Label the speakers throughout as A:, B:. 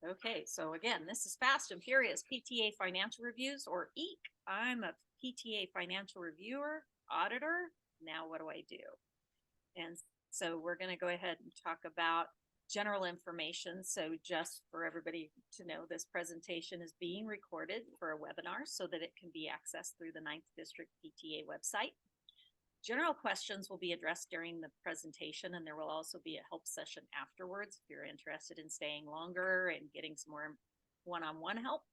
A: Okay, so again, this is Fast and Furious PTA Financial Reviews, or EEC. I'm a PTA financial reviewer, auditor. Now, what do I do? And so we're going to go ahead and talk about general information. So just for everybody to know, this presentation is being recorded for a webinar so that it can be accessed through the 9th District PTA website. General questions will be addressed during the presentation, and there will also be a help session afterwards if you're interested in staying longer and getting some more one-on-one help.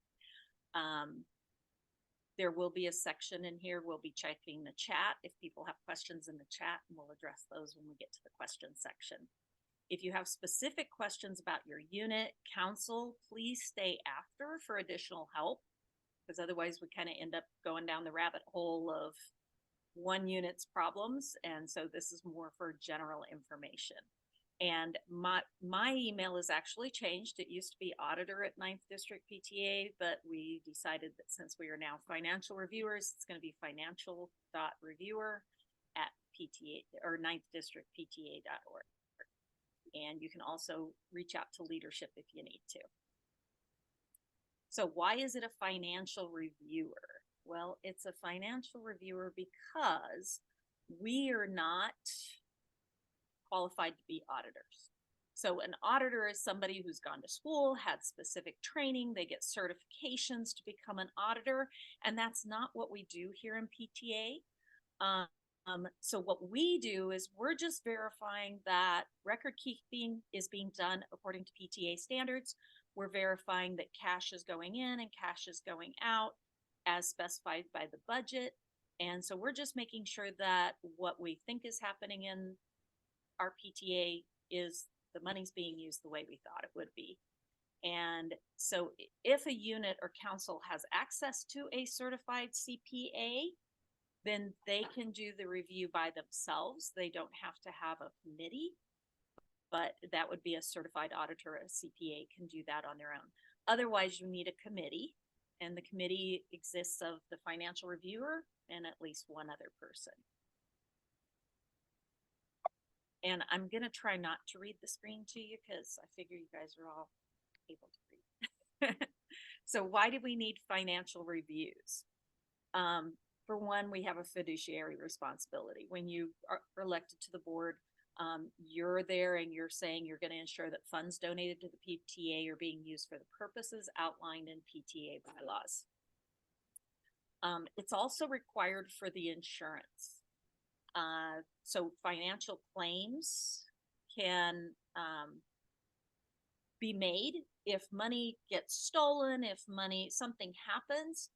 A: There will be a section in here. We'll be checking the chat if people have questions in the chat, and we'll address those when we get to the question section. If you have specific questions about your unit, council, please stay after for additional help, because otherwise we kind of end up going down the rabbit hole of one unit's problems. And so this is more for general information. And my email is actually changed. It used to be auditor at 9th District PTA, but we decided that since we are now financial reviewers, it's going to be financial.reviewer@PTA or 9th District PTA.org. And you can also reach out to leadership if you need to. So why is it a financial reviewer? Well, it's a financial reviewer because we are not qualified to be auditors. So an auditor is somebody who's gone to school, had specific training, they get certifications to become an auditor, and that's not what we do here in PTA. So what we do is we're just verifying that record keeping is being done according to PTA standards. We're verifying that cash is going in and cash is going out as specified by the budget. And so we're just making sure that what we think is happening in our PTA is the money's being used the way we thought it would be. And so if a unit or council has access to a certified CPA, then they can do the review by themselves. They don't have to have a committee, but that would be a certified auditor. A CPA can do that on their own. Otherwise, you need a committee, and the committee exists of the financial reviewer and at least one other person. And I'm going to try not to read the screen to you because I figure you guys are all able to read. So why do we need financial reviews? For one, we have a fiduciary responsibility. When you are elected to the board, you're there and you're saying you're going to ensure that funds donated to the PTA are being used for the purposes outlined in PTA bylaws. It's also required for the insurance. So financial claims can be made if money gets stolen, if something happens.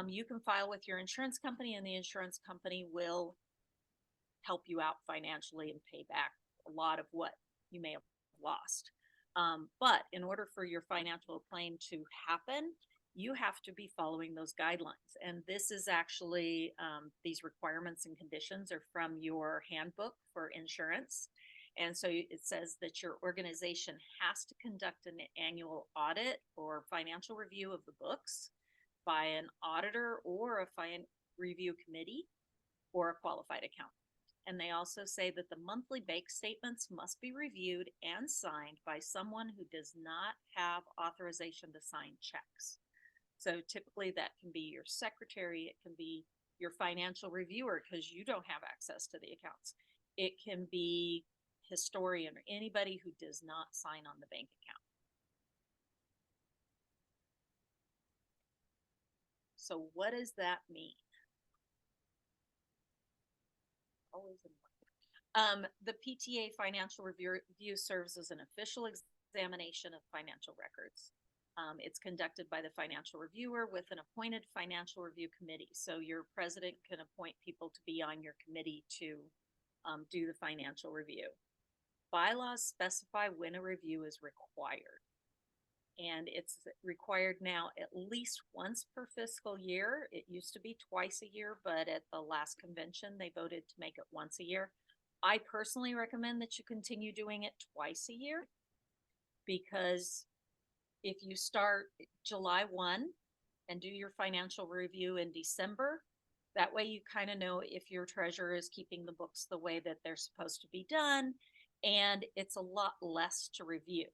A: You can file with your insurance company, and the insurance company will help you out financially and pay back a lot of what you may have lost. But in order for your financial claim to happen, you have to be following those guidelines. And this is actually, these requirements and conditions are from your handbook for insurance. And so it says that your organization has to conduct an annual audit or financial review of the books by an auditor or a review committee or a qualified accountant. And they also say that the monthly bank statements must be reviewed and signed by someone who does not have authorization to sign checks. So typically that can be your secretary, it can be your financial reviewer because you don't have access to the accounts. It can be historian or anybody who does not sign on the bank account. So what does that mean? Always in the PTA financial review serves as an official examination of financial records. It's conducted by the financial reviewer with an appointed financial review committee. So your president can appoint people to be on your committee to do the financial review. Bylaws specify when a review is required. And it's required now at least once per fiscal year. It used to be twice a year, but at the last convention, they voted to make it once a year. I personally recommend that you continue doing it twice a year, because if you start July 1 and do your financial review in December, that way you kind of know if your treasurer is keeping the books the way that they're supposed to be done, and it's a lot less to review.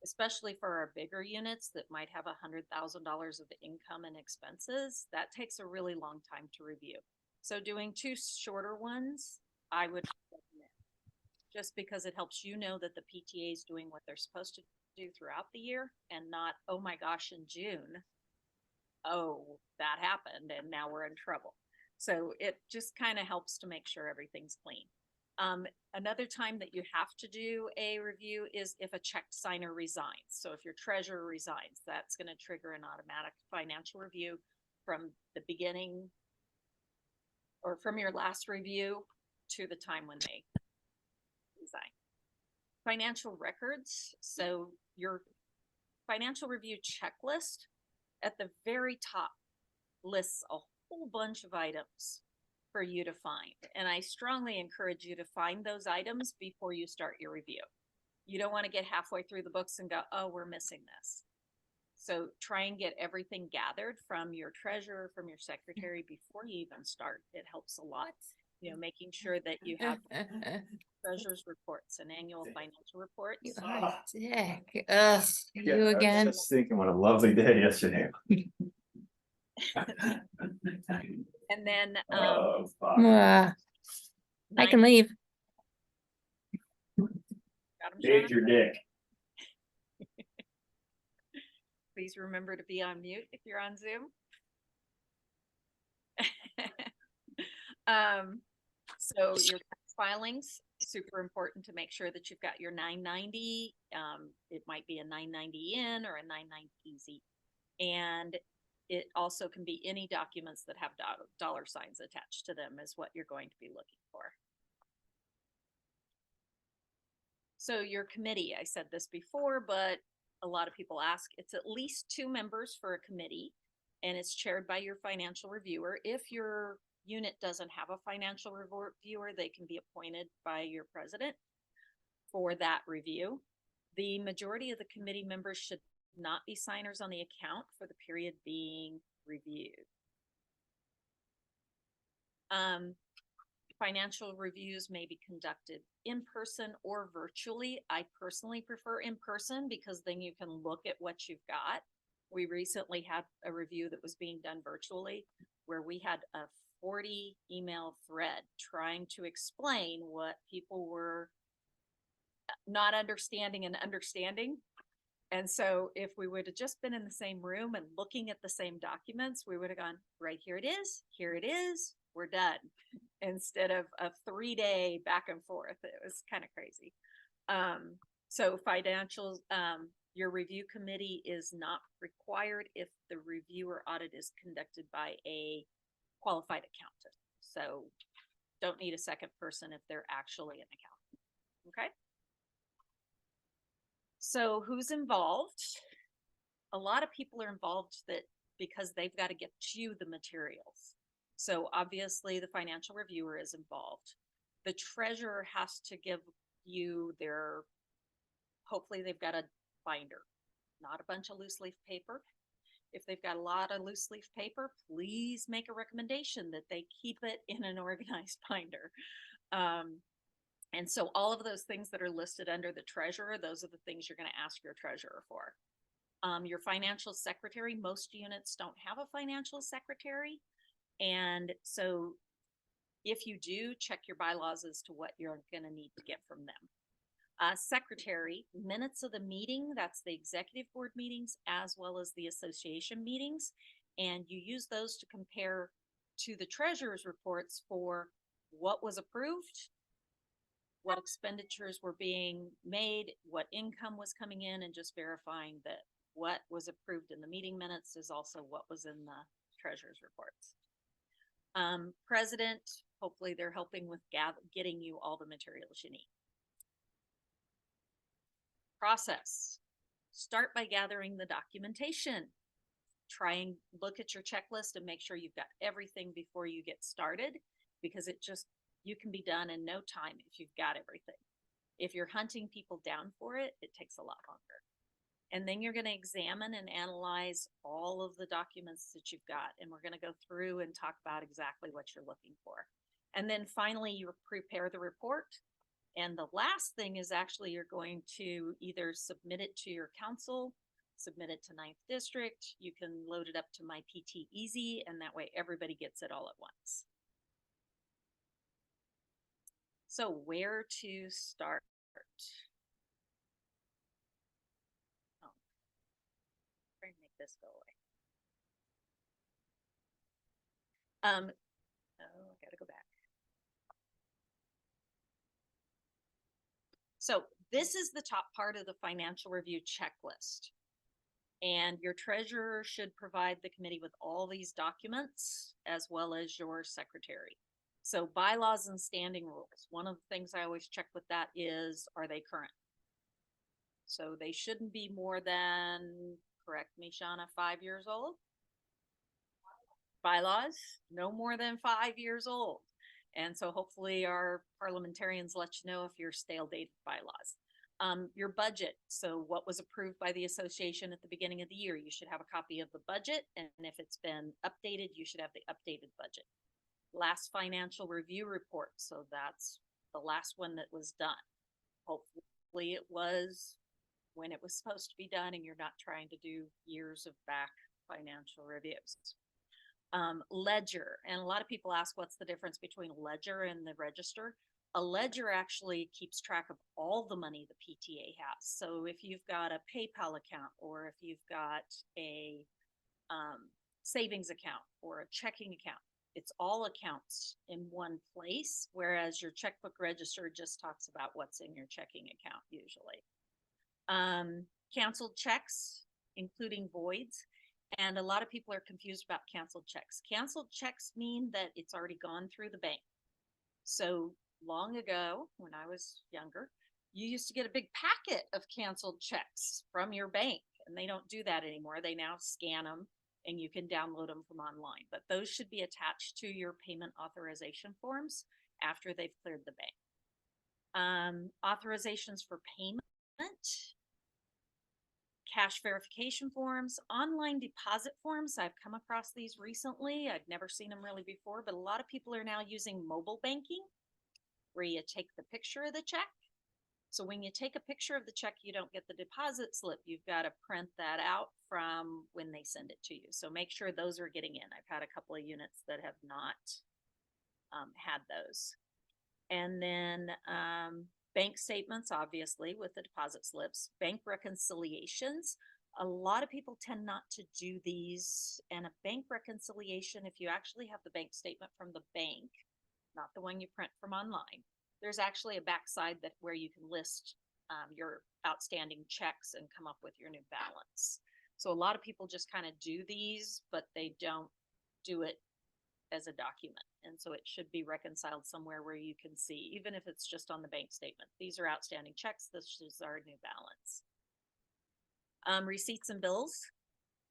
A: especially for our bigger units that might have $100,000 of income and expenses. That takes a really long time to review. So doing 2 shorter ones, I would recommend, just because it helps you know that the PTA is doing what they're supposed to do throughout the year, and not, oh my gosh, in June, oh, that happened and now we're in trouble. So it just kind of helps to make sure everything's clean. Another time that you have to do a review is if a check signer resigns. So if your treasurer resigns, that's going to trigger an automatic financial review from the beginning or from your last review to the time when they resign. Financial records. So your financial review checklist at the very top lists a whole bunch of items for you to find. And I strongly encourage you to find those items before you start your review. You don't want to get halfway through the books and go, oh, we're missing this. So try and get everything gathered from your treasurer, from your secretary before you even start. It helps a lot. You know, making sure that you have treasurer's reports and annual financial reports.
B: You are sick. Ugh,
C: Yeah,
B: you
C: I was
B: again.
C: just thinking what a lovely day yesterday.
A: And then
C: Oh, fuck.
B: I can leave.
A: got 'em,
C: Date
A: Shauna?
C: your dick.
A: Please remember to be on mute if you're on Zoom. So your tax filings, super important to make sure that you've got your 990. It might be a 990N or a 990Z. And it also can be any documents that have dollar signs attached to them is what you're going to be looking for. So your committee, I said this before, but a lot of people ask, it's at least 2 members for a committee, and it's chaired by your financial reviewer. If your unit doesn't have a financial reviewer, they can be appointed by your president for that review. The majority of the committee members should not be signers on the account for the period being reviewed. Financial reviews may be conducted in person or virtually. I personally prefer in person because then you can look at what you've got. We recently had a review that was being done virtually where we had a 40 email thread trying to explain what people were not understanding and understanding. And so if we would have just been in the same room and looking at the same documents, we would have gone, right, here it is, we're done. Instead of a 3-day back and forth. It was kind of crazy. So financials, your review committee is not required if the review or audit is conducted by a qualified accountant. So don't need a second person if they're actually an accountant. Okay. So who's involved? A lot of people are involved that because they've got to get you the materials. So obviously the financial reviewer is involved. The treasurer has to give you their, hopefully they've got a binder, not a bunch of loose leaf paper. If they've got a lot of loose leaf paper, please make a recommendation that they keep it in an organized binder. And so all of those things that are listed under the treasurer, those are the things you're going to ask your treasurer for. Your financial secretary, most units don't have a financial secretary. And so if you do, check your bylaws as to what you're going to need to get from them. Secretary, minutes of the meeting, that's the executive board meetings as well as the association meetings. And you use those to compare to the treasurer's reports for what was approved, what expenditures were being made, what income was coming in, and just verifying that what was approved in the meeting minutes is also what was in the treasurer's reports. President, hopefully they're helping with getting you all the materials you need. Process. Start by gathering the documentation. Try and look at your checklist and make sure you've got everything before you get started, because you can be done in no time if you've got everything. If you're hunting people down for it, it takes a lot longer. And then you're going to examine and analyze all of the documents that you've got. And we're going to go through and talk about exactly what you're looking for. And then finally, you prepare the report. And the last thing is actually you're going to either submit it to your council, submit it to 9th District. You can load it up to My PT Easy, and that way everybody gets it all at once. So where to start? Oh, try and make this go away. Oh, I gotta go back. So this is the top part of the financial review checklist. And your treasurer should provide the committee with all these documents as well as your secretary. So bylaws and standing rules. One of the things I always check with that is, are they current? So they shouldn't be more than, correct me, Shauna, 5 years old. Bylaws, no more than 5 years old. And so hopefully our parliamentarians let you know if you're stale dated bylaws. Your budget. So what was approved by the association at the beginning of the year, you should have a copy of the budget. And if it's been updated, you should have the updated budget. Last financial review report. So that's the last one that was done. Hopefully it was when it was supposed to be done and you're not trying to do years of back financial reviews. Ledger. And a lot of people ask what's the difference between a ledger and the register. A ledger actually keeps track of all the money the PTA has. So if you've got a PayPal account, or if you've got a savings account or a checking account, it's all accounts in one place, whereas your checkbook register just talks about what's in your checking account usually. Canceled checks, including voids. And a lot of people are confused about canceled checks. Canceled checks mean that it's already gone through the bank. So long ago, when I was younger, you used to get a big packet of canceled checks from your bank, and they don't do that anymore. They now scan them and you can download them from online, but those should be attached to your payment authorization forms after they've cleared the bank. Authorizations for payment, cash verification forms, online deposit forms. I've come across these recently. I've never seen them really before, but a lot of people are now using mobile banking, where you take the picture of the check. So when you take a picture of the check, you don't get the deposit slip. You've got to print that out from when they send it to you. So make sure those are getting in. I've had a couple of units that have not had those. And then bank statements, obviously, with the deposit slips. Bank reconciliations. A lot of people tend not to do these. And a bank reconciliation, if you actually have the bank statement from the bank, not the one you print from online, there's actually a backside that where you can list your outstanding checks and come up with your new balance. So a lot of people just kind of do these, but they don't do it as a document. And so it should be reconciled somewhere where you can see, even if it's just on the bank statement, these are outstanding checks, this is our new balance. Receipts and bills.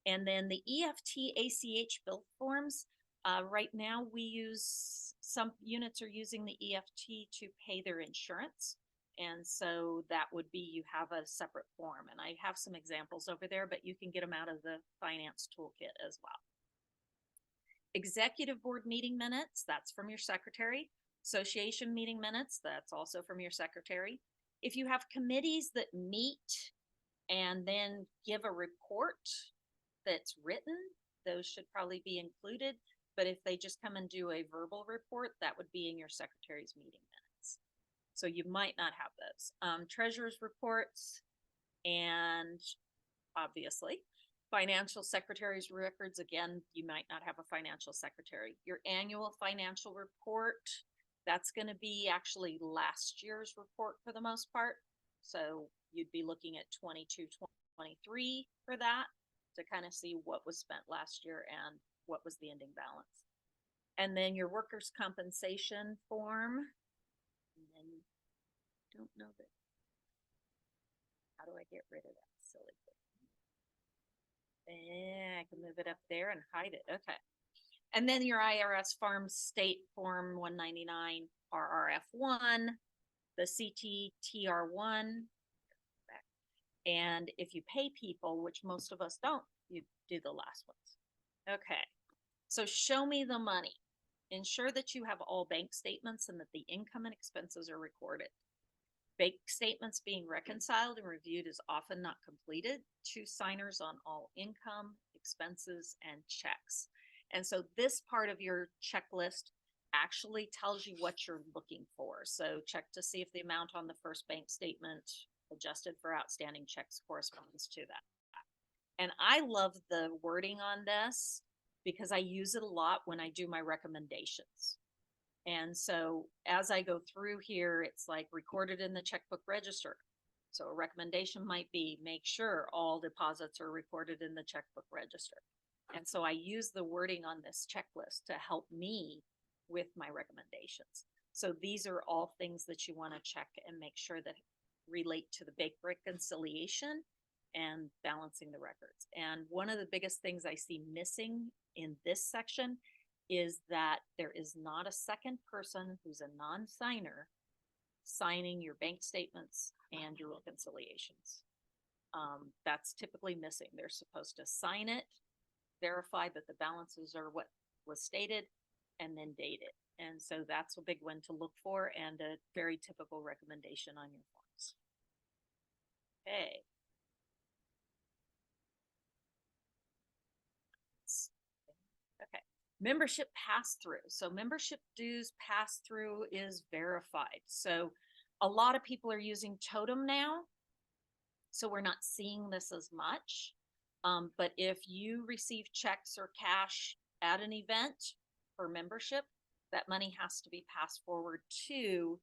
A: And then the EFT ACH bill forms. Right now we use, some units are using the EFT to pay their insurance. And so that would be, you have a separate form, and I have some examples over there, but you can get them out of the finance toolkit as well. Executive board meeting minutes, that's from your secretary. Association meeting minutes, that's also from your secretary. If you have committees that meet and then give a report that's written, those should probably be included. But if they just come and do a verbal report, that would be in your secretary's meeting minutes. So you might not have those. Treasurer's reports, and obviously financial secretary's records. Again, you might not have a financial secretary. Your annual financial report, that's going to be actually last year's report for the most part. So you'd be looking at 22, 23 for that to kind of see what was spent last year and what was the ending balance. And then your workers' compensation form. And then don't know that. How do I get rid of that silly thing? I can move it up there and hide it. Okay. And then your IRS Farm State Form 199, RRF1, the CTTR1. And if you pay people, which most of us don't, you do the last ones. Okay. So show me the money. Ensure that you have all bank statements and that the income and expenses are recorded. Bank statements being reconciled and reviewed is often not completed. 2 signers on all income, expenses, and checks. And so this part of your checklist actually tells you what you're looking for. So check to see if the amount on the first bank statement adjusted for outstanding checks corresponds to that. And I love the wording on this because I use it a lot when I do my recommendations. And so as I go through here, it's like recorded in the checkbook register. So a recommendation might be make sure all deposits are recorded in the checkbook register. And so I use the wording on this checklist to help me with my recommendations. So these are all things that you want to check and make sure that relate to the bank reconciliation and balancing the records. And one of the biggest things I see missing in this section is that there is not a second person who's a non-signer signing your bank statements and your reconciliations. That's typically missing. They're supposed to sign it, verify that the balances are what was stated, and then date it. And so that's a big one to look for and a very typical recommendation on your forms. Okay. Okay. Membership pass-through. So membership dues pass-through is verified. So a lot of people are using Totem now, so we're not seeing this as much. But if you receive checks or cash at an event for membership, that money has to be passed forward to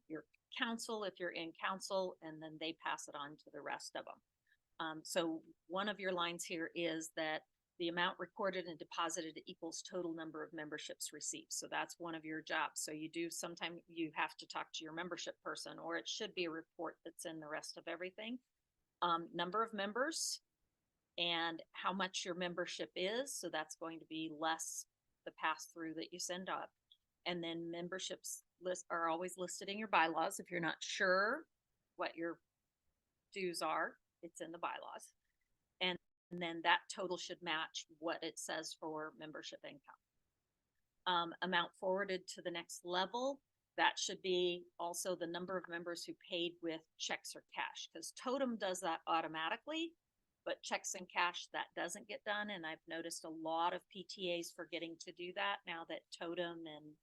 A: your council if you're in council, and then they pass it on to the rest of them. So one of your lines here is that the amount recorded and deposited equals total number of memberships received. So that's one of your jobs. So you do, sometimes you have to talk to your membership person, or it should be a report that's in the rest of everything. Number of members and how much your membership is. So that's going to be less the pass through that you send up. And then memberships are always listed in your bylaws. If you're not sure what your dues are, it's in the bylaws. And then that total should match what it says for membership income. Amount forwarded to the next level, that should be also the number of members who paid with checks or cash, because Totem does that automatically, but checks and cash, that doesn't get done. And I've noticed a lot of PTAs forgetting to do that now that Totem and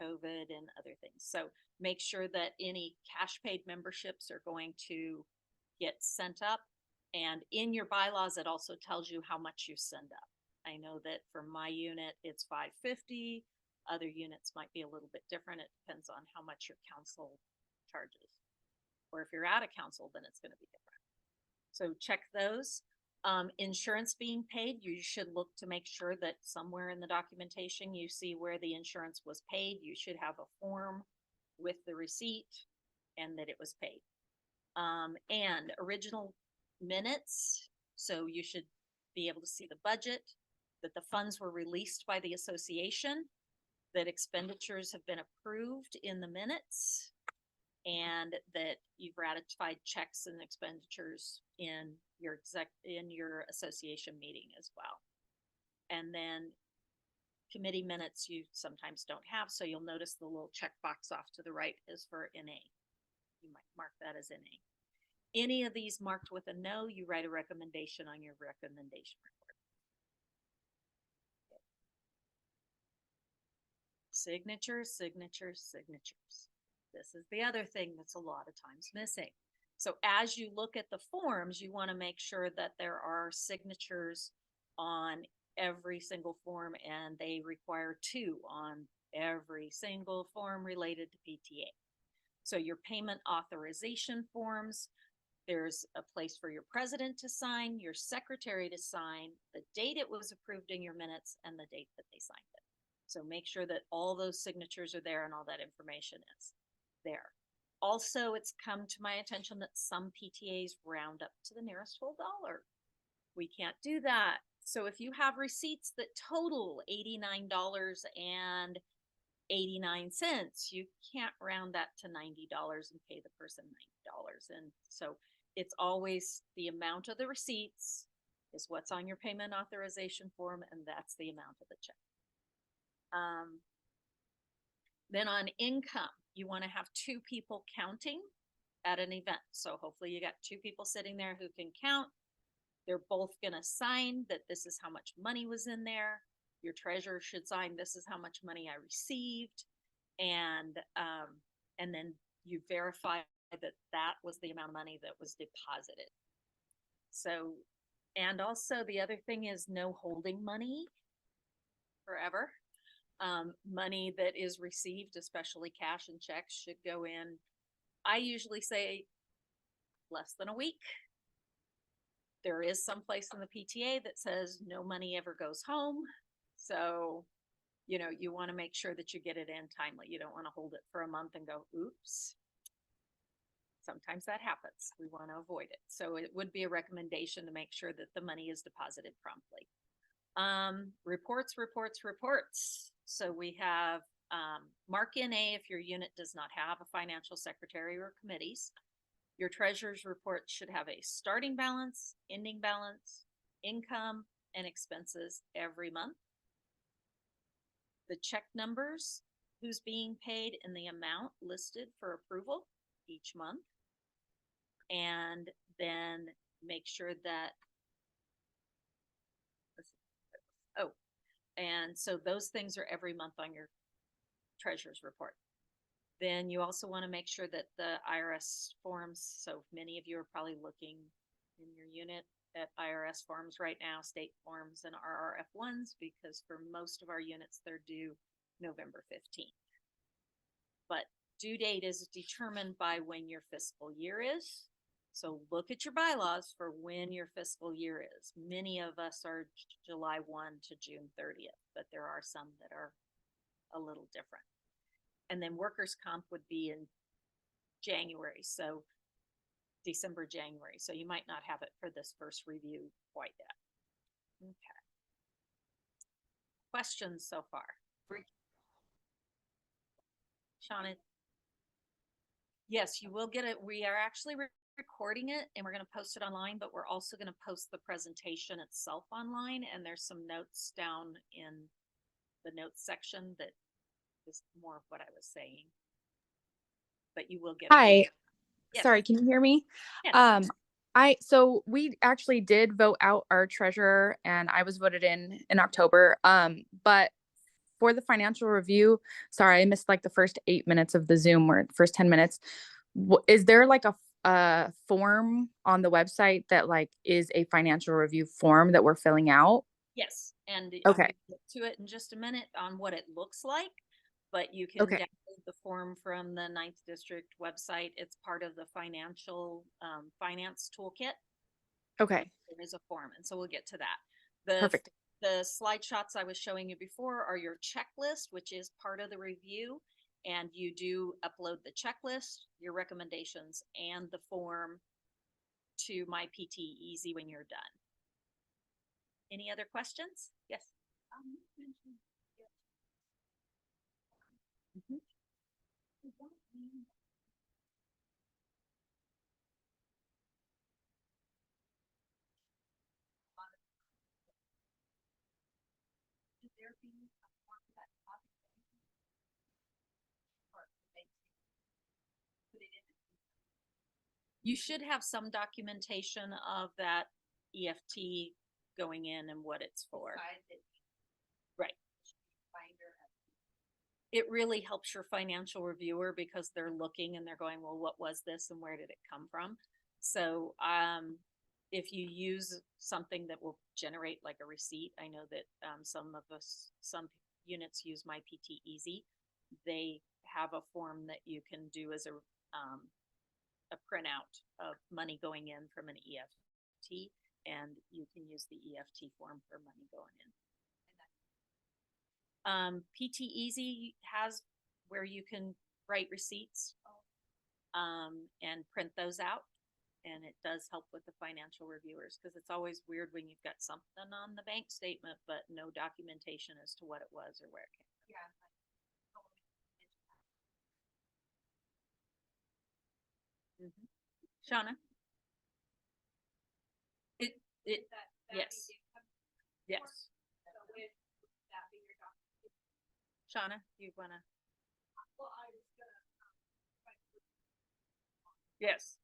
A: COVID and other things. So make sure that any cash paid memberships are going to get sent up. And in your bylaws, it also tells you how much you send up. I know that for my unit, it's $550. Other units might be a little bit different. It depends on how much your council charges. Or if you're out of council, then it's going to be different. So check those. Insurance being paid, you should look to make sure that somewhere in the documentation you see where the insurance was paid. You should have a form with the receipt and that it was paid. And original minutes, so you should be able to see the budget, that the funds were released by the association, that expenditures have been approved in the minutes, and that you've ratified checks and expenditures in your association meeting as well. And then committee minutes you sometimes don't have, so you'll notice the little checkbox off to the right is for NA. You might mark that as NA. Any of these marked with a no, you write a recommendation on your recommendation report. Okay. Signatures, signatures, signatures. This is the other thing that's a lot of times missing. So as you look at the forms, you want to make sure that there are signatures on every single form, and they require 2 on every single form related to PTA. So your payment authorization forms, there's a place for your president to sign, your secretary to sign, the date it was approved in your minutes, and the date that they signed it. So make sure that all those signatures are there and all that information is there. Also, it's come to my attention that some PTAs round up to the nearest whole dollar. We can't do that. So if you have receipts that total $89.89, you can't round that to $90 and pay the person $90. And so it's always the amount of the receipts is what's on your payment authorization form, and that's the amount of the check. Then on income, you want to have two people counting at an event. So hopefully you got two people sitting there who can count. They're both going to sign that this is how much money was in there. Your treasurer should sign, this is how much money I received. And then you verify that that was the amount of money that was deposited. So, and also the other thing is no holding money forever. Money that is received, especially cash and checks, should go in. I usually say less than a week. There is some place in the PTA that says no money ever goes home. So, you know, you want to make sure that you get it in timely. You don't want to hold it for a month and go, oops. Sometimes that happens. We want to avoid it. So it would be a recommendation to make sure that the money is deposited promptly. Reports. So we have mark NA if your unit does not have a financial secretary or committees. Your treasurer's report should have a starting balance, ending balance, income, and expenses every month. The check numbers, who's being paid, and the amount listed for approval each month. And then make sure that, and so those things are every month on your treasurer's report. Then you also want to make sure that the IRS forms, so many of you are probably looking in your unit at IRS forms right now, state forms and RRF1s, because for most of our units, they're due November 15th. But due date is determined by when your fiscal year is. So look at your bylaws for when your fiscal year is. Many of us are July 1 to June 30th, but there are some that are a little different. And then workers' comp would be in January, so December, January. So you might not have it for this first review quite yet. Okay. Questions so far? Shauna? Yes, you will get it. We are actually recording it and we're going to post it online, but we're also going to post the presentation itself online. And there's some notes down in the notes section that is more of what I was saying. But you will get
D: Hi.
A: it. Yes.
D: Sorry, can you hear me?
A: Yes.
D: So we actually did vote out our treasurer and I was voted in October. But for the financial review, sorry, I missed like the first 8 minutes of the Zoom or first 10 minutes. Is there like a form on the website that like is a financial review form that we're filling out?
A: Yes. And
D: Okay.
A: I'll get to it in just a minute on what it looks like, but you can
D: Okay.
A: download the form from the 9th District website. It's part of the financial finance toolkit.
D: Okay.
A: There is a form, and so we'll get to that.
D: Perfect.
A: The slide shots I was showing you before are your checklist, which is part of the review. And you do upload the checklist, your recommendations, and the form to My PT Easy when you're done. Any other questions? Yes. Mm-hmm. You should have some documentation of that EFT going in and what it's for. Right. It really helps your financial reviewer because they're looking and they're going, well, what was this and where did it come from? So if you use something that will generate like a receipt, I know that some units use My PT Easy. They have a form that you can do as a printout of money going in from an EFT, and you can use the EFT form for money going in. PT Easy has where you can write receipts and print those out, and it does help with the financial reviewers because it's always weird when you've got something on the bank statement but no documentation as to what it was or where it came from. Yeah. Mm-hmm. Shauna? Yes. Yes. Shauna, you wanna? Well, I was gonna Yes.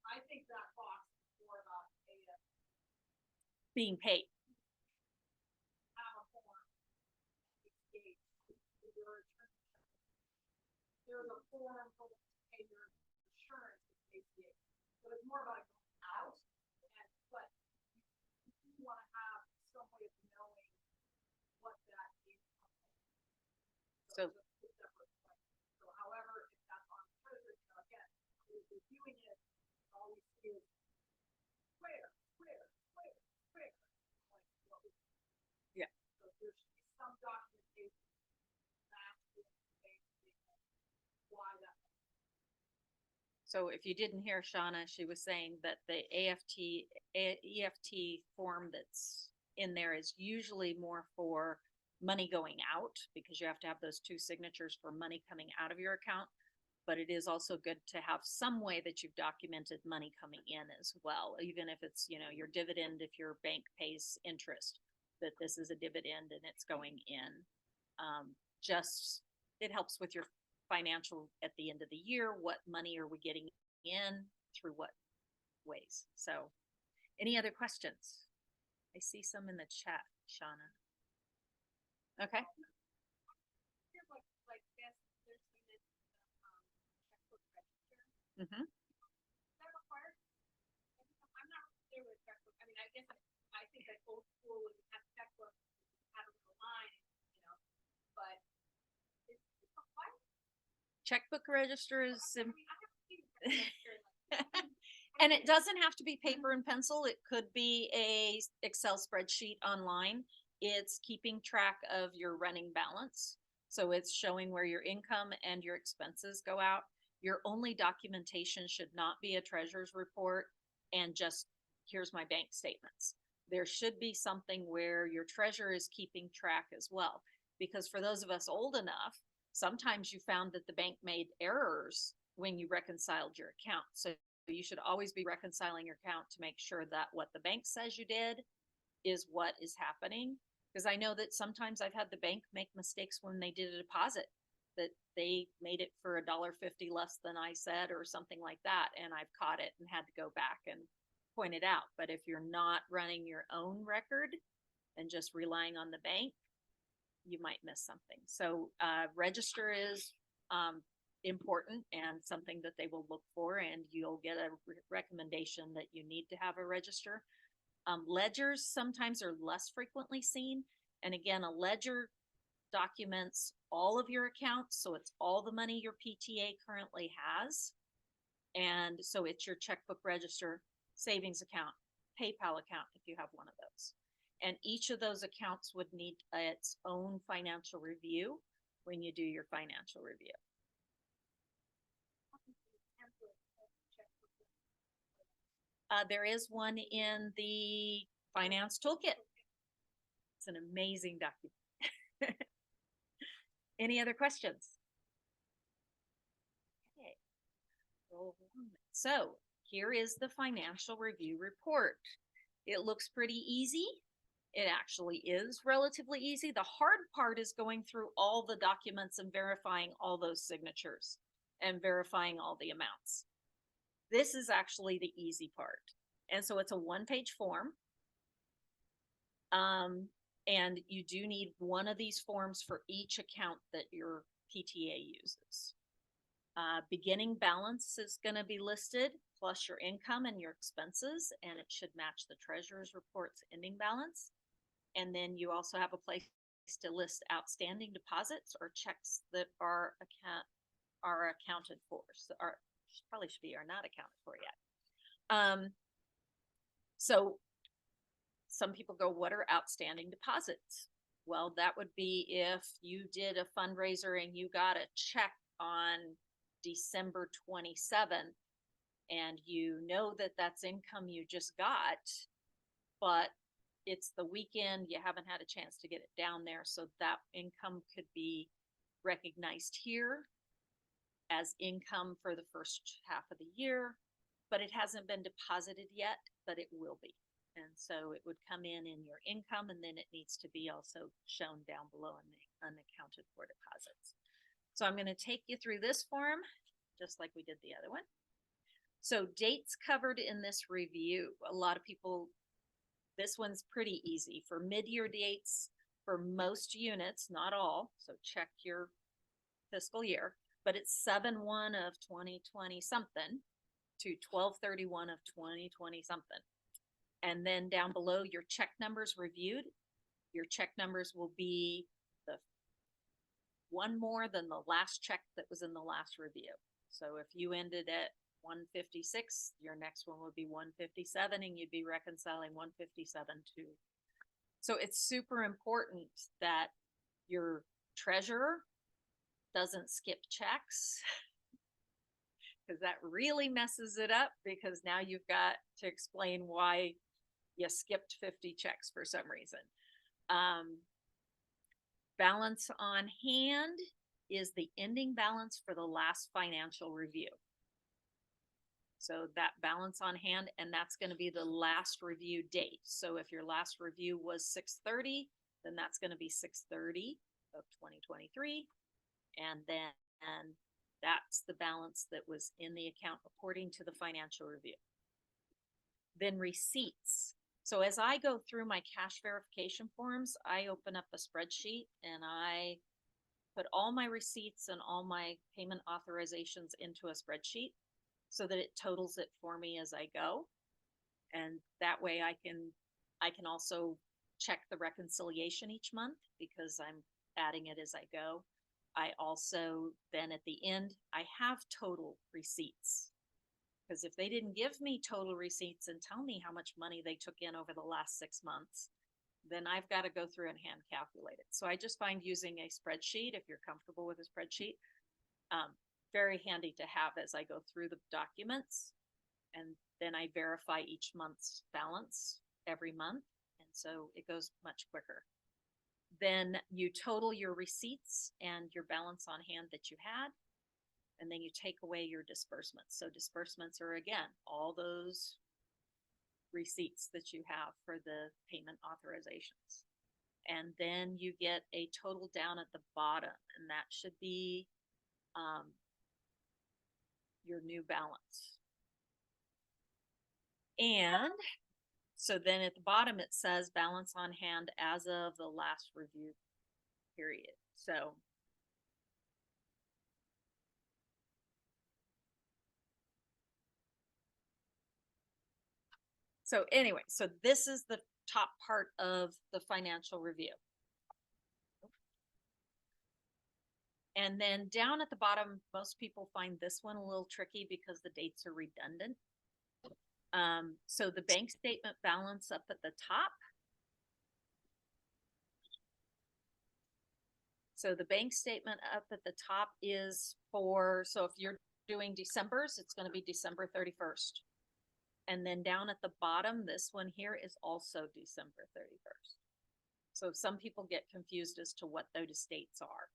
E: I think that box is more about
A: Being paid.
E: have a form. Engage with your attorney. There's a form for the pay your insurance with ACA. So it's more about going out and but you want to have some way of knowing what that is.
A: So-
E: it's a separate question. So however, if that's on Twitter, you know, again, reviewing it, all we see is square. Like what we.
A: Yeah.
E: So there should be some documentation that is why that.
A: So if you didn't hear Shauna, she was saying that the EFT form that's in there is usually more for money going out because you have to have those two signatures for money coming out of your account. But it is also good to have some way that you've documented money coming in as well, even if it's, you know, your dividend, if your bank pays interest, that this is a dividend and it's going in. Just, it helps with your financial at the end of the year, what money are we getting in through what ways? So any other questions? I see some in the chat, Shauna. Okay.
E: Like this, there's this checkbook register.
A: Mm-hmm.
E: Is that required? I'm not familiar with checkbook. I mean, I guess I think that old school when you have checkbook, you have a little line, you know, but it's required.
A: Checkbook register is
E: I mean, I haven't seen a register like.
A: and it doesn't have to be paper and pencil. It could be a Excel spreadsheet online. It's keeping track of your running balance. So it's showing where your income and your expenses go out. Your only documentation should not be a treasurer's report and just here's my bank statements. There should be something where your treasurer is keeping track as well. Because for those of us old enough, sometimes you found that the bank made errors when you reconciled your account. So you should always be reconciling your account to make sure that what the bank says you did is what is happening. Because I know that sometimes I've had the bank make mistakes when they did a deposit, that they made it for $1.50 less than I said or something like that. And I've caught it and had to go back and point it out. But if you're not running your own record and just relying on the bank, you might miss something. So register is important and something that they will look for, and you'll get a recommendation that you need to have a register. Ledgers sometimes are less frequently seen. And again, a ledger documents all of your accounts. So it's all the money your PTA currently has. And so it's your checkbook register, savings account, PayPal account, if you have one of those. And each of those accounts would need its own financial review when you do your financial review. There is one in the finance toolkit. It's an amazing document. Any other questions? Okay. So here is the financial review report. It looks pretty easy. It actually is relatively easy. The hard part is going through all the documents and verifying all those signatures and verifying all the amounts. This is actually the easy part. And so it's a one-page form. And you do need one of these forms for each account that your PTA uses. Beginning balance is going to be listed, plus your income and your expenses, and it should match the treasurer's report's ending balance. And then you also have a place to list outstanding deposits or checks that are accounted for. So probably should be are not accounted for yet. So some people go, what are outstanding deposits? Well, that would be if you did a fundraiser and you got a check on December 27th and you know that that's income you just got, but it's the weekend, you haven't had a chance to get it down there. So that income could be recognized here as income for the first half of the year, but it hasn't been deposited yet, but it will be. And so it would come in your income, and then it needs to be also shown down below in the unaccounted for deposits. So I'm gonna take you through this form, just like we did the other one. So dates covered in this review, a lot of people, this one's pretty easy for mid-year dates for most units, not all. So check your fiscal year, but it's 7/1 of 2020 something to 12/31 of 2020 something. And then down below, your check numbers reviewed. Your check numbers will be the one more than the last check that was in the last review. So if you ended at 156, your next one would be 157, and you'd be reconciling 157 to. So it's super important that your treasurer doesn't skip checks, because that really messes it up, because now you've got to explain why you skipped 50 checks for some reason. Balance on hand is the ending balance for the last financial review. So that balance on hand, and that's going to be the last review date. So if your last review was 6/30, then that's going to be 6/30 of 2023. And then that's the balance that was in the account according to the financial review. Then receipts. So as I go through my cash verification forms, I open up a spreadsheet and I put all my receipts and all my payment authorizations into a spreadsheet so that it totals it for me as I go. And that way I can also check the reconciliation each month, because I'm adding it as I go. I also then at the end, I have total receipts, because if they didn't give me total receipts and tell me how much money they took in over the last 6 months, then I've got to go through and hand calculate it. So I just find using a spreadsheet, if you're comfortable with a spreadsheet, very handy to have as I go through the documents. And then I verify each month's balance every month. And so it goes much quicker. Then you total your receipts and your balance on hand that you had, and then you take away your disbursements. So disbursements are, again, all those receipts that you have for the payment authorizations. And then you get a total down at the bottom, and that should be your new balance. And so then at the bottom, it says balance on hand as of the last review period. So anyway, so this is the top part of the financial review. And then down at the bottom, most people find this one a little tricky because the dates are redundant. So the bank statement balance up at the top. So the bank statement up at the top is for, so if you're doing December's, it's going to be December 31st. And then down at the bottom, this one here is also December 31st. So some people get confused as to what those dates are.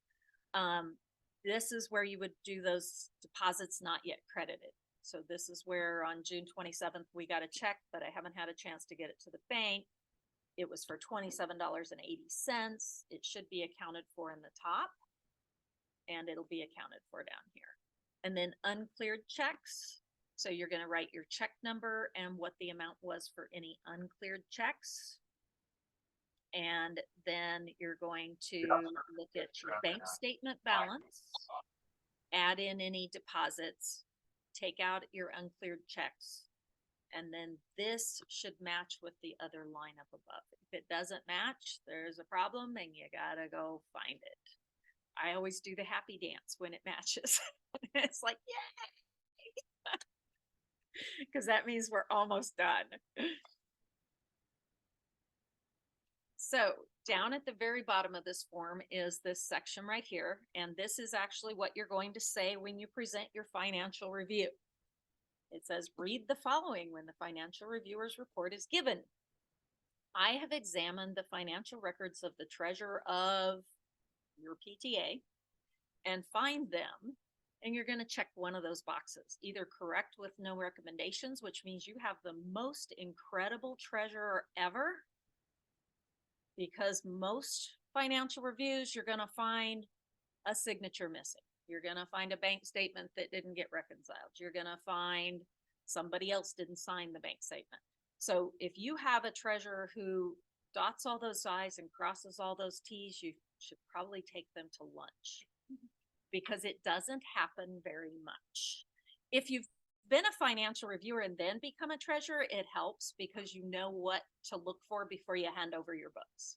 A: This is where you would do those deposits not yet credited. So this is where on June 27th, we got a check, but I haven't had a chance to get it to the bank. It was for $27.80. It should be accounted for in the top, and it'll be accounted for down here. And then uncleared checks. So you're going to write your check number and what the amount was for any uncleared checks. And then you're going to look at your bank statement balance, add in any deposits, take out your uncleared checks, and then this should match with the other line up above. If it doesn't match, there's a problem and you gotta go find it. I always do the happy dance when it matches. It's like, yay! Because that means we're almost done. So down at the very bottom of this form is this section right here. And this is actually what you're going to say when you present your financial review. It says, read the following when the financial reviewer's report is given. I have examined the financial records of the treasurer of your PTA and find them, and you're going to check one of those boxes, either correct with no recommendations, which means you have the most incredible treasurer ever, because most financial reviews you're going to find a signature missing. You're gonna find a bank statement that didn't get reconciled. You're gonna find somebody else didn't sign the bank statement. So if you have a treasurer who dots all those I's and crosses all those T's, you should probably take them to lunch because it doesn't happen very much. If you've been a financial reviewer and then become a treasurer, it helps because you know what to look for before you hand over your books.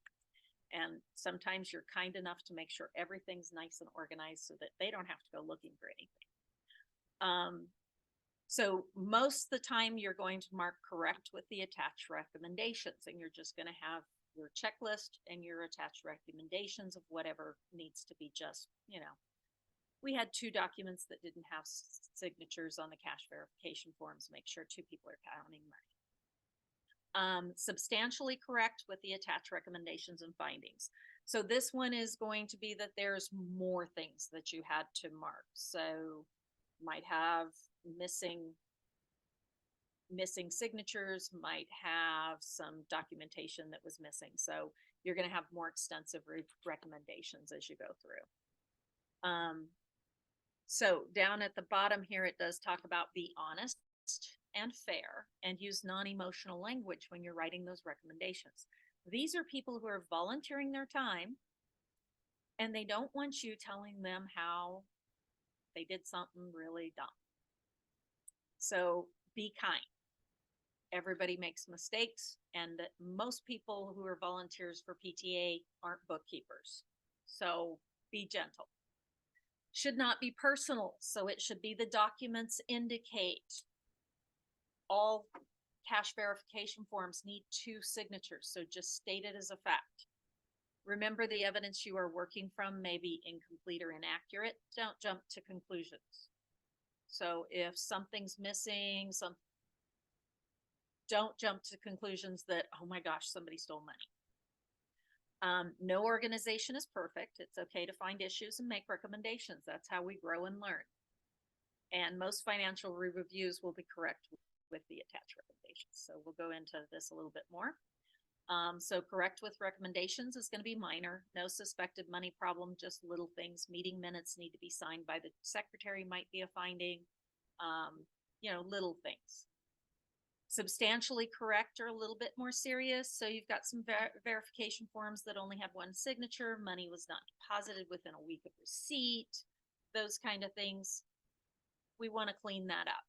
A: And sometimes you're kind enough to make sure everything's nice and organized so that they don't have to go looking for anything. So most of the time you're going to mark correct with the attached recommendations, and you're just going to have your checklist and your attached recommendations of whatever needs to be just, we had 2 documents that didn't have signatures on the cash verification forms. Make sure 2 people are counting money. Substantially correct with the attached recommendations and findings. So this one is going to be that there's more things that you had to mark. So might have missing signatures, might have some documentation that was missing. So you're going to have more extensive recommendations as you go through. So down at the bottom here, it does talk about be honest and fair and use non-emotional language when you're writing those recommendations. These are people who are volunteering their time and they don't want you telling them how they did something really dumb. So be kind. Everybody makes mistakes, and most people who are volunteers for PTA aren't bookkeepers. So be gentle. Should not be personal. So it should be the documents indicate. All cash verification forms need 2 signatures. So just state it as a fact. Remember, the evidence you are working from may be incomplete or inaccurate. Don't jump to conclusions. So if something's missing, don't jump to conclusions that, oh my gosh, somebody stole money. No organization is perfect. It's okay to find issues and make recommendations. That's how we grow and learn. And most financial reviews will be correct with the attached recommendations. So we'll go into this a little bit more. So correct with recommendations is going to be minor. No suspected money problem, just little things. Meeting minutes need to be signed by the secretary might be a finding. Little things. Substantially correct or a little bit more serious. So you've got some verification forms that only have 1 signature. Money was not deposited within a week of receipt. Those kind of things. We want to clean that up.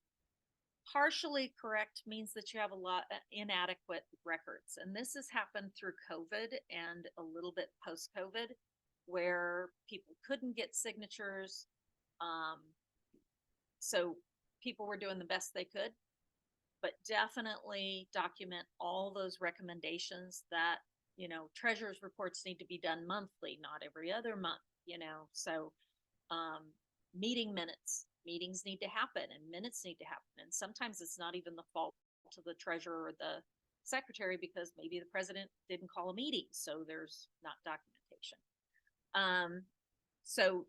A: Partially correct means that you have a lot of inadequate records. And this has happened through COVID and a little bit post-COVID where people couldn't get signatures. So people were doing the best they could, but definitely document all those recommendations that, treasurer's reports need to be done monthly, not every other month, so meeting minutes. Meetings need to happen and minutes need to happen. And sometimes it's not even the fault of the treasurer or the secretary because maybe the president didn't call a meeting. So there's not documentation. So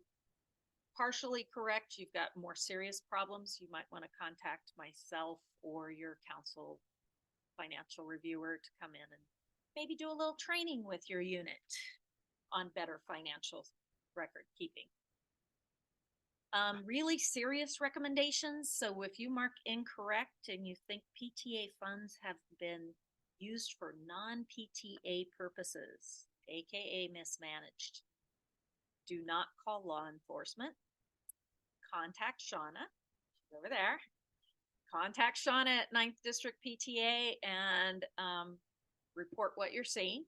A: partially correct, you've got more serious problems. You might want to contact myself or your council financial reviewer to come in and maybe do a little training with your unit on better financial record keeping. Really serious recommendations. So if you mark incorrect and you think PTA funds have been used for non-PTA purposes, aka mismanaged, do not call law enforcement. Contact Shauna, she's over there. Contact Shauna at 9th District PTA and report what you're seeing.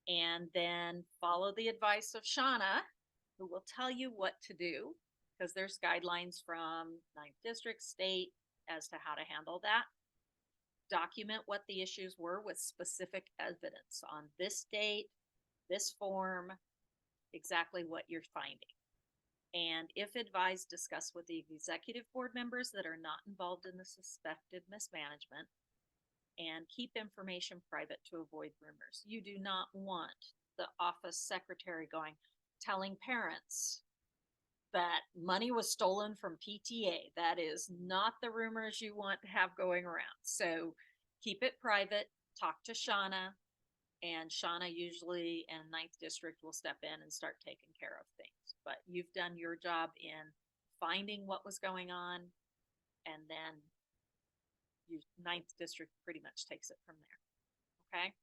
A: And then follow the advice of Shauna, who will tell you what to do, because there's guidelines from 9th District, state, as to how to handle that. Document what the issues were with specific evidence on this date, this form, exactly what you're finding. And if advised, discuss with the executive board members that are not involved in the suspected mismanagement, and keep information private to avoid rumors. You do not want the office secretary telling parents that money was stolen from PTA. That is not the rumors you want to have going around. So keep it private, talk to Shauna, And Shauna usually and Ninth District will step in and start taking care of things. But you've done your job in finding what was going on, and then Ninth District pretty much takes it from there. Okay.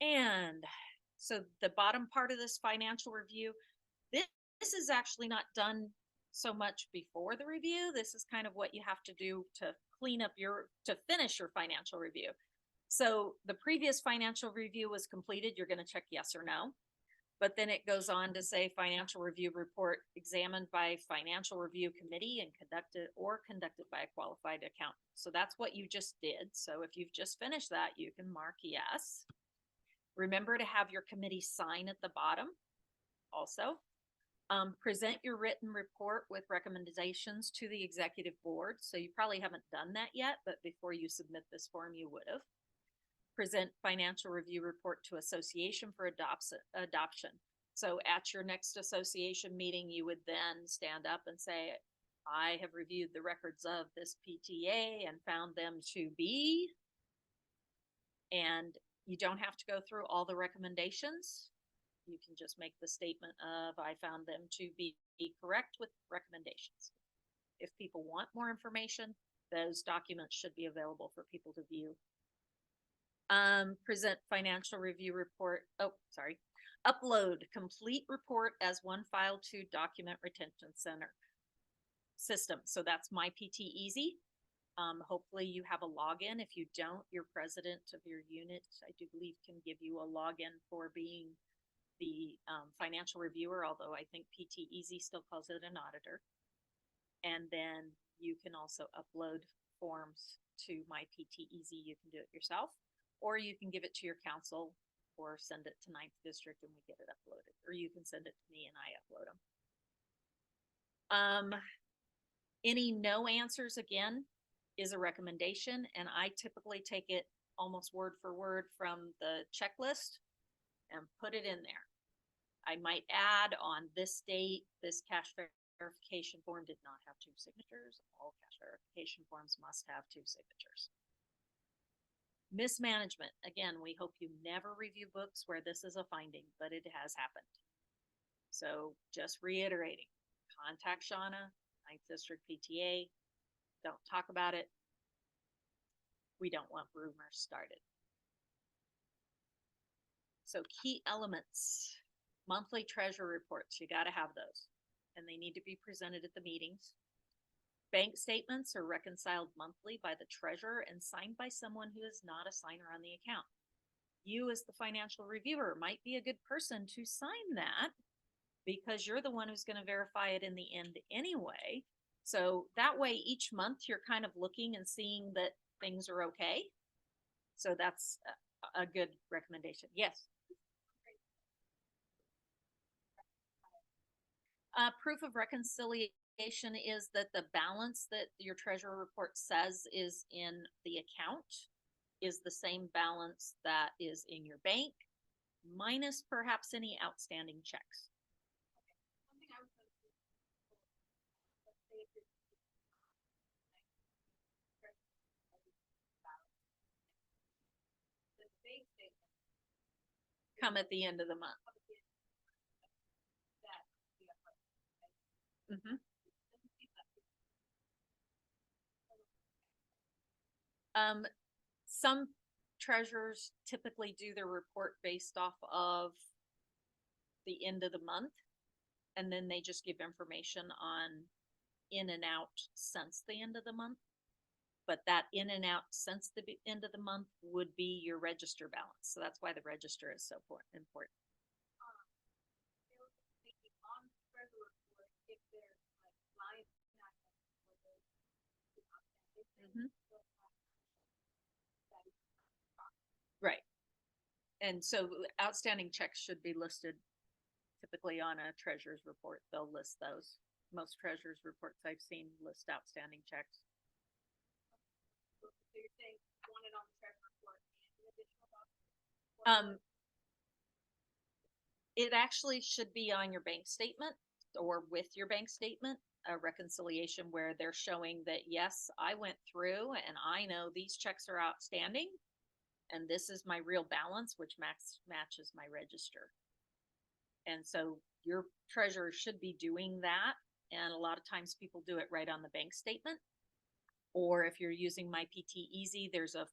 A: And so the bottom part of this financial review, this is actually not done so much before the review. This is kind of what you have to do to to finish your financial review. So the previous financial review was completed. You're going to check yes or no. But then it goes on to say financial review report examined by financial review committee and conducted by a qualified accountant. So that's what you just did. So if you've just finished that, you can mark yes. Remember to have your committee sign at the bottom also. Present your written report with recommendations to the executive board. So you probably haven't done that yet, but before you submit this form, you would have. Present financial review report to association for adoption. So at your next association meeting, you would then stand up and say, I have reviewed the records of this PTA and found them to be, and you don't have to go through all the recommendations. You can just make the statement of, I found them to be correct with recommendations. If people want more information, those documents should be available for people to view. Present financial review report. Upload complete report as one file to document retention center system. So that's My PT Easy. Hopefully you have a login. If you don't, your president of your unit, I do believe, can give you a login for being the financial reviewer, although I think PT Easy still calls it an auditor. And then you can also upload forms to My PT Easy. You can do it yourself, or you can give it to your council or send it to Ninth District and we get it uploaded, or you can send it to me and I upload them. Any no answers, again, is a recommendation, and I typically take it almost word for word from the checklist and put it in there. I might add on this date, this cash verification form did not have 2 signatures. All cash verification forms must have 2 signatures. Mismanagement. Again, we hope you never review books where this is a finding, but it has happened. So just reiterating, contact Shauna, Ninth District PTA. Don't talk about it. We don't want rumors started. So key elements, monthly treasury reports, you got to have those, and they need to be presented at the meetings. Bank statements are reconciled monthly by the treasurer and signed by someone who is not a signer on the account. You, as the financial reviewer, might be a good person to sign that because you're the one who's going to verify it in the end anyway. So that way, each month you're kind of looking and seeing that things are okay. So that's a good recommendation. Yes. Proof of reconciliation is that the balance that your treasurer report says is in the account is the same balance that is in your bank, minus perhaps any outstanding checks.
E: Something I was going to let's say if it's the bank statement
A: Come at the end of the month. Mm-hmm. Some treasurers typically do their report based off of the end of the month, and then they just give information on in and out since the end of the month. But that in and out since the end of the month would be your register balance. So that's why the register is so important. Mm-hmm. Right. And so outstanding checks should be listed typically on a treasurer's report. They'll list those. Most treasurer's reports I've seen list outstanding checks.
E: So you're saying want it on the treasurer report and an additional document?
A: It actually should be on your bank statement or with your bank statement, a reconciliation where they're showing that, yes, I went through and I know these checks are outstanding. And this is my real balance, which matches my register. And so your treasurer should be doing that. And a lot of times people do it right on the bank statement. Or if you're using My PT Easy, there's a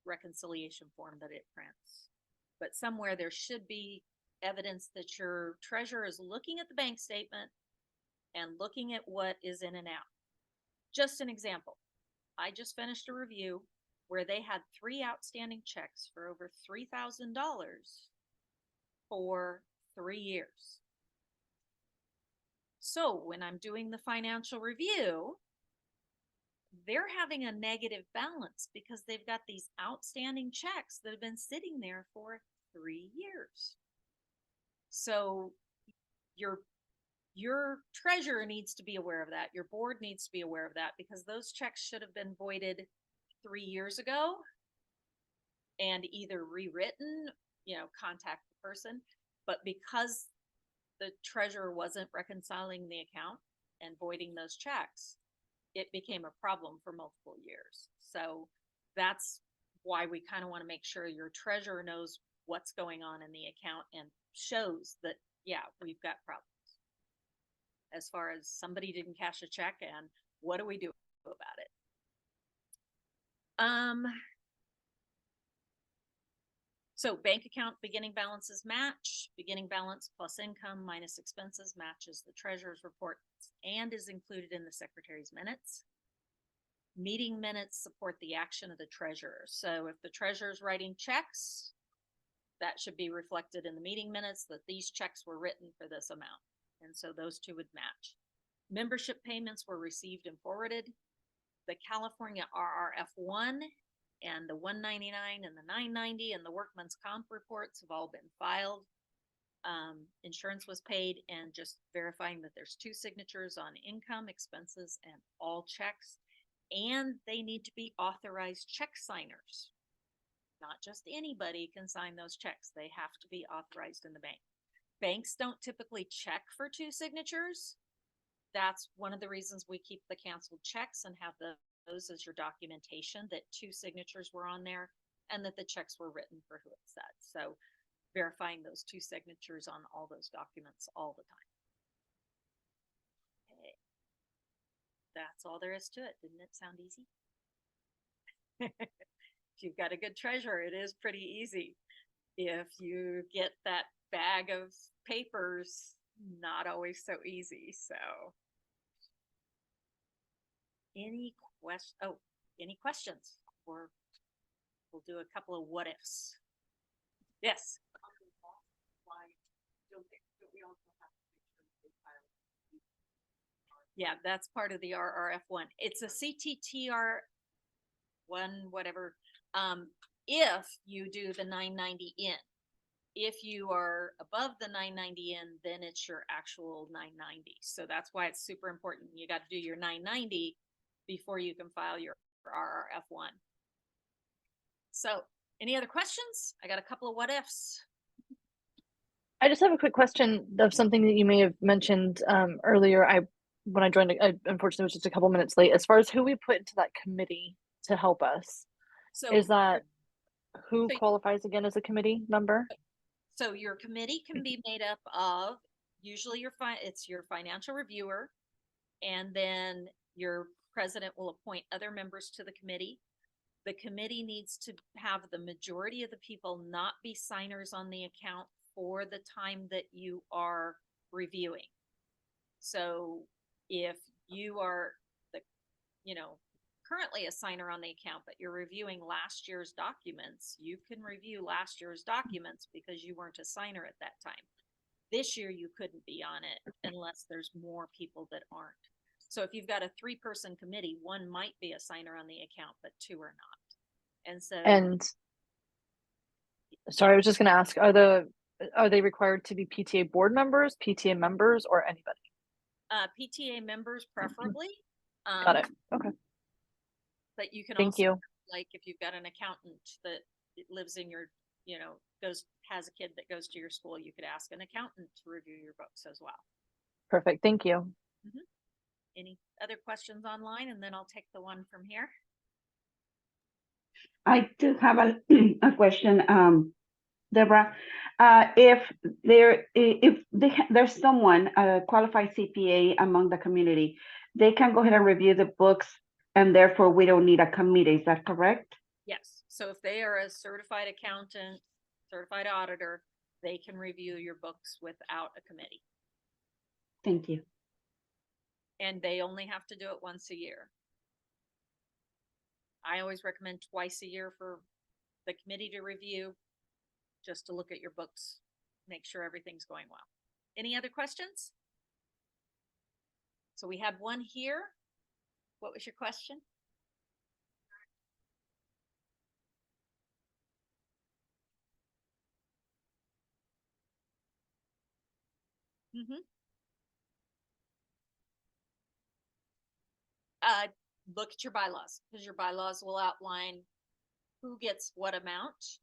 A: reconciliation form that it prints. But somewhere there should be evidence that your treasurer is looking at the bank statement and looking at what is in and out. Just an example. I just finished a review where they had 3 outstanding checks for over $3,000 for 3 years. So when I'm doing the financial review, they're having a negative balance because they've got these outstanding checks that have been sitting there for 3 years. So your treasurer needs to be aware of that. Your board needs to be aware of that, because those checks should have been voided 3 years ago and either rewritten, contact the person. But because the treasurer wasn't reconciling the account and voiding those checks, it became a problem for multiple years. So that's why we kind of want to make sure your treasurer knows what's going on in the account and shows that, yeah, we've got problems. As far as somebody didn't cash a check and what do we do about it? So bank account beginning balances match. Beginning balance plus income minus expenses matches the treasurer's report and is included in the secretary's minutes. Meeting minutes support the action of the treasurer. So if the treasurer's writing checks, that should be reflected in the meeting minutes that these checks were written for this amount. And so those two would match. Membership payments were received and forwarded. The California RRF1 and the 199 and the 990 and the workman's comp reports have all been filed. Insurance was paid, and just verifying that there's 2 signatures on income, expenses, and all checks. And they need to be authorized check signers. Not just anybody can sign those checks. They have to be authorized in the bank. Banks don't typically check for 2 signatures. That's one of the reasons we keep the canceled checks and have those as your documentation, that 2 signatures were on there and that the checks were written for who it said. So verifying those 2 signatures on all those documents all the time. Okay. That's all there is to it. Didn't it sound easy? If you've got a good treasurer, it is pretty easy. If you get that bag of papers, not always so easy. So any questions? Or we'll do a couple of what ifs. Yes. Yeah, that's part of the RRF1. It's a CTTR1, whatever. If you do the 990 in. If you are above the 990 in, then it's your actual 990. So that's why it's super important. You got to do your 990 before you can file your RRF1. So any other questions? I got a couple of what ifs.
F: I just have a quick question of something that you may have mentioned earlier. When I joined, I unfortunately was just a couple minutes late. As far as who we put into that committee to help us,
A: So
F: is that who
A: so-
F: qualifies again as a committee member?
A: So your committee can be made up of usually it's your financial reviewer, and then your president will appoint other members to the committee. The committee needs to have the majority of the people not be signers on the account for the time that you are reviewing. So if you are currently a signer on the account, but you're reviewing last year's documents, you can review last year's documents because you weren't a signer at that time. This year you couldn't be on it unless there's more people that aren't. So if you've got a 3-person committee, 1 might be a signer on the account, but 2 are not. And so
F: sorry, I was just going to ask, are they required to be PTA board members, PTA members, or anybody?
A: PTA members preferably.
F: Got it. Okay.
A: But you can
F: Thank
A: also,
F: you.
A: like if you've got an accountant that lives in your, has a kid that goes to your school, you could ask an accountant to review your books as well.
F: Perfect. Thank you.
A: Any other questions online? And then I'll take the one from here.
G: I do have a, a question, Deborah. If there's someone, a qualified CPA among the community, they can go ahead and review the books, and therefore we don't need a committee. Is that correct?
A: Yes, so if they are a certified accountant, certified auditor, they can review your books without a committee.
G: Thank you.
A: And they only have to do it once a year. I always recommend twice a year for the committee to review, just to look at your books, make sure everything's going well. Any other questions? So we had one here. What was your question? Mm-hmm. Look at your bylaws, because your bylaws will outline who gets what amount.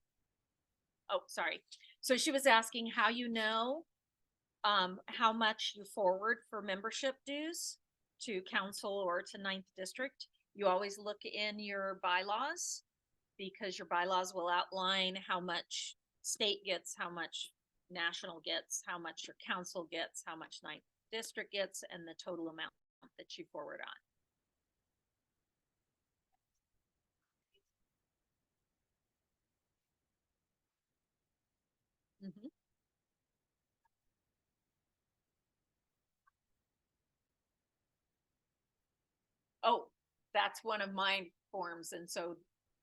A: Oh, sorry. So she was asking how you know how much you forward for membership dues to council or to 9th district. You always look in your bylaws, because your bylaws will outline how much state gets, how much national gets, how much your council gets, how much 9th district gets, and the total amount that you forward on. Mm-hmm. Oh, that's one of my forms. And so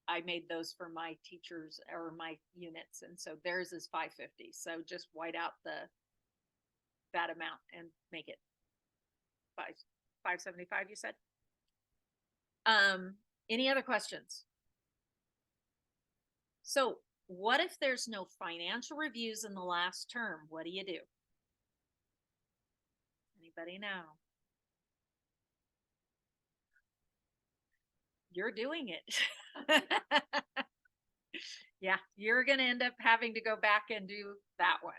A: I made those for my teachers or my units. And so theirs is 550. So just white out that amount and make it 575, you said? Any other questions? So what if there's no financial reviews in the last term? What do you do? Anybody know? You're doing it. Yeah, you're going to end up having to go back and do that one.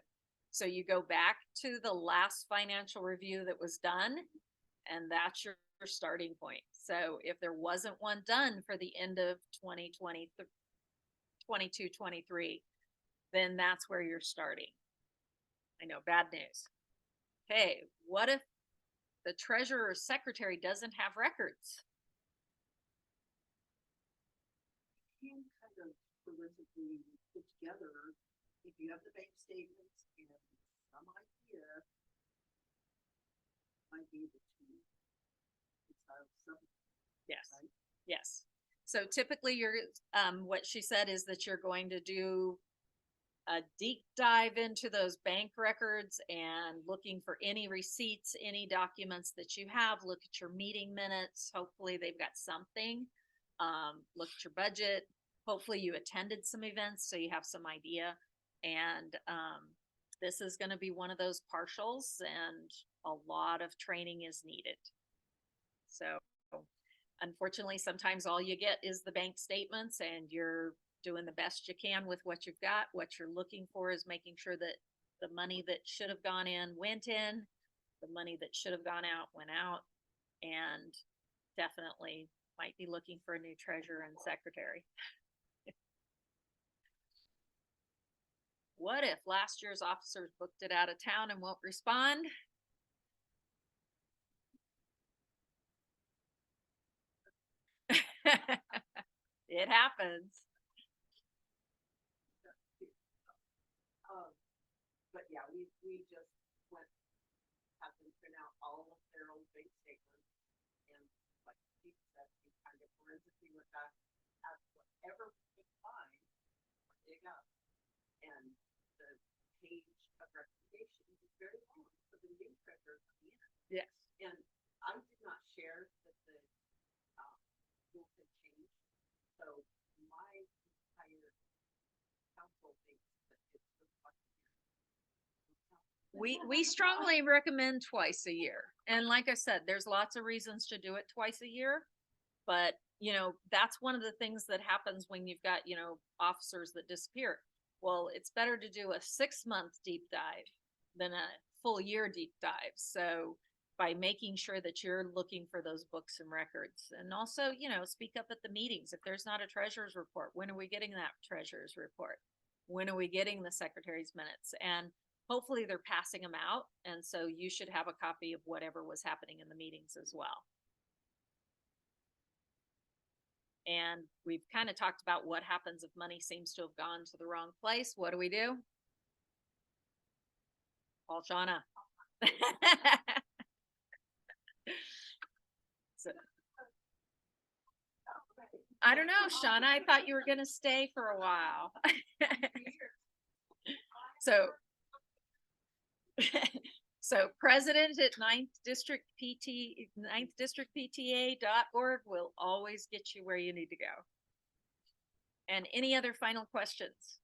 A: So you go back to the last financial review that was done, and that's your starting point. So if there wasn't one done for the end of 2020, 22, 23, then that's where you're starting. I know, bad news. Okay, what if the treasurer or secretary doesn't have records?
E: Can kind of forensically put together, if you have the bank statements and some idea, might be able to some.
A: Yes.
E: Right?
A: Yes. So typically you're, what she said is that you're going to do a deep dive into those bank records and looking for any receipts, any documents that you have, look at your meeting minutes. Hopefully they've got something. Look at your budget. Hopefully you attended some events, so you have some idea. And this is going to be one of those partials, and a lot of training is needed. So unfortunately, sometimes all you get is the bank statements, and you're doing the best you can with what you've got. What you're looking for is making sure that the money that should have gone in went in, the money that should have gone out went out, and definitely might be looking for a new treasurer and secretary. What if last year's officers booked it out of town and won't respond? It happens.
E: But yeah, we just went, have them print out all of their old bank statements, and like Steve said, we kind of forensically went back at whatever we could find or dig up, and the page of recommendation is very long for the new treasurer coming in.
A: Yes.
E: And I did not share that the rules had changed, so my entire council thinks that it's reflected.
A: We strongly recommend twice a year. And like I said, there's lots of reasons to do it twice a year. But, you know, that's one of the things that happens when you've got, you know, officers that disappear. Well, it's better to do a 6-month deep dive than a full year deep dive. So by making sure that you're looking for those books and records. And also, you know, speak up at the meetings. If there's not a treasurer's report, when are we getting that treasurer's report? When are we getting the secretary's minutes? And hopefully they're passing them out. And so you should have a copy of whatever was happening in the meetings as well. And we've kind of talked about what happens if money seems to have gone to the wrong place. What do? Call Shauna. So, I don't know, Shauna, I thought you were going to stay for a while. So, so president at 9th District PTA.org will always get you where you need to go. And any other final questions?